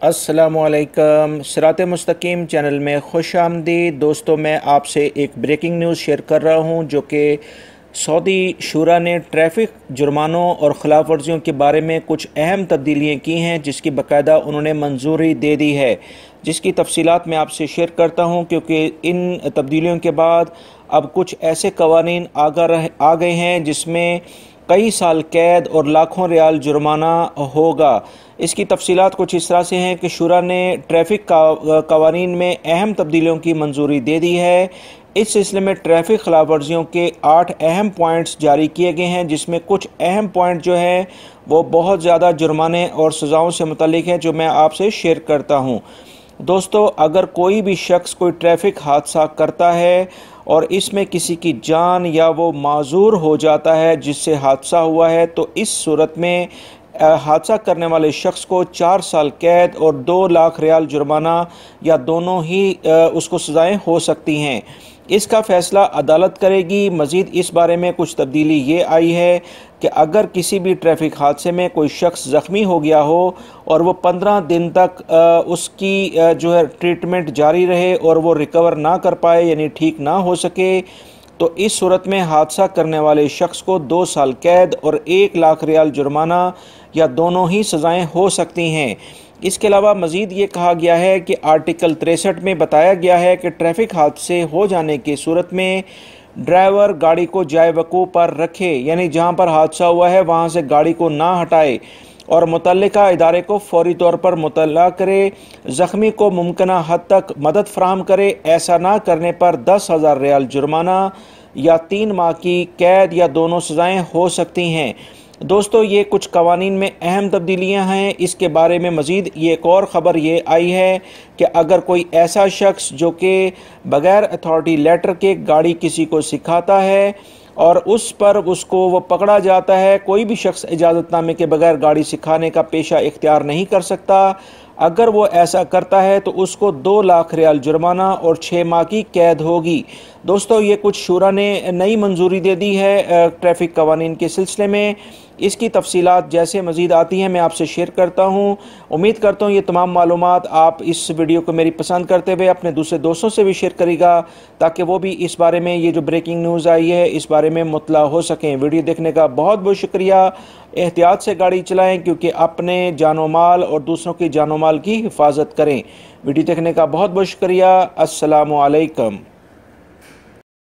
अस्सलामुअलैकुम। सिरात मुस्तकीम चैनल में खुश आमदीद। दोस्तों, मैं आपसे एक ब्रेकिंग न्यूज़ शेयर कर रहा हूं जो कि सऊदी शूरा ने ट्रैफिक जुर्मानों और ख़िलाफ़ वर्जियों के बारे में कुछ अहम तब्दीलियाँ की हैं, जिसकी बाकायदा उन्होंने मंजूरी दे दी है, जिसकी तफसीलात मैं आपसे शेयर करता हूँ। क्योंकि इन तब्दीलियों के बाद अब कुछ ऐसे कवानीन आ गए हैं जिसमें कई साल कैद और लाखों रियाल जुर्माना होगा। इसकी तफसीलात कुछ इस तरह से हैं कि शुरा ने ट्रैफिक कवानीन में अहम तब्दीलियों की मंजूरी दे दी है। इस सिलसिले में ट्रैफिक खिलाफ वर्जियों के 8 अहम पॉइंट्स जारी किए गए हैं, जिसमें कुछ अहम पॉइंट जो हैं वो बहुत ज़्यादा जुर्माने और सज़ाओं से मुतल्लिक हैं, जो मैं आपसे शेयर करता हूँ। दोस्तों, अगर कोई भी शख्स कोई ट्रैफिक हादसा करता है और इसमें किसी की जान या वो माजूर हो जाता है जिससे हादसा हुआ है, तो इस सूरत में हादसा करने वाले शख्स को 4 साल कैद और 2 लाख रियाल जुर्माना या दोनों ही उसको सज़ाएं हो सकती हैं। इसका फ़ैसला अदालत करेगी। मज़ीद इस बारे में कुछ तब्दीली ये आई है कि अगर किसी भी ट्रैफिक हादसे में कोई शख्स ज़ख्मी हो गया हो और वो 15 दिन तक उसकी जो है ट्रीटमेंट जारी रहे और वो रिकवर ना कर पाए, यानी ठीक ना हो सके, तो इस सूरत में हादसा करने वाले शख्स को 2 साल कैद और 1 लाख रियाल जुर्माना या दोनों ही सज़ाएं हो सकती हैं। इसके अलावा मज़ीद ये कहा गया है कि आर्टिकल 63 में बताया गया है कि ट्रैफिक हादसे हो जाने की सूरत में ड्राइवर गाड़ी को जाए वक़ूफ़ पर रखे, यानी जहाँ पर हादसा हुआ है वहाँ से गाड़ी को ना हटाए और मुतल्लिका इदारे को फौरी तौर पर मुतल्ला करे, ज़ख्मी को मुमकिना हद तक मदद फराहम करे। ऐसा ना करने पर 10,000 रियाल जुर्माना या 3 माह की कैद या दोनों सज़ाएं हो सकती हैं। दोस्तों, ये कुछ कवानीन में अहम तब्दीलियां हैं। इसके बारे में मज़ीद ये एक और ख़बर ये आई है कि अगर कोई ऐसा शख्स जो कि बग़ैर अथॉरिटी लेटर के गाड़ी किसी को सिखाता है और उस पर उसको वो पकड़ा जाता है, कोई भी शख्स इजाज़तनामे के बगैर गाड़ी सिखाने का पेशा इख्तियार नहीं कर सकता। अगर वो ऐसा करता है तो उसको 2 लाख रियाल जुर्माना और 6 माह की कैद होगी। दोस्तों, ये कुछ शूरा ने नई मंजूरी दे दी है ट्रैफिक कवानीन के सिलसिले में। इसकी तफसीलात जैसे मज़ीद आती हैं मैं आपसे शेयर करता हूँ। उम्मीद करता हूँ ये तमाम मालूमात आप इस वीडियो को मेरी पसंद करते हुए अपने दूसरे दोस्तों से भी शेयर करेगा, ताकि वो भी इस बारे में, ये जो ब्रेकिंग न्यूज़ आई है, इस बारे में मुतला हो सकें। वीडियो देखने का बहुत बहुत शुक्रिया। एहतियात से गाड़ी चलाएं, क्योंकि अपने जानो माल और दूसरों की जानो माल की हिफाजत करें। वीडियो देखने का बहुत बहुत शुक्रिया। अस्सलामु अलैकुम।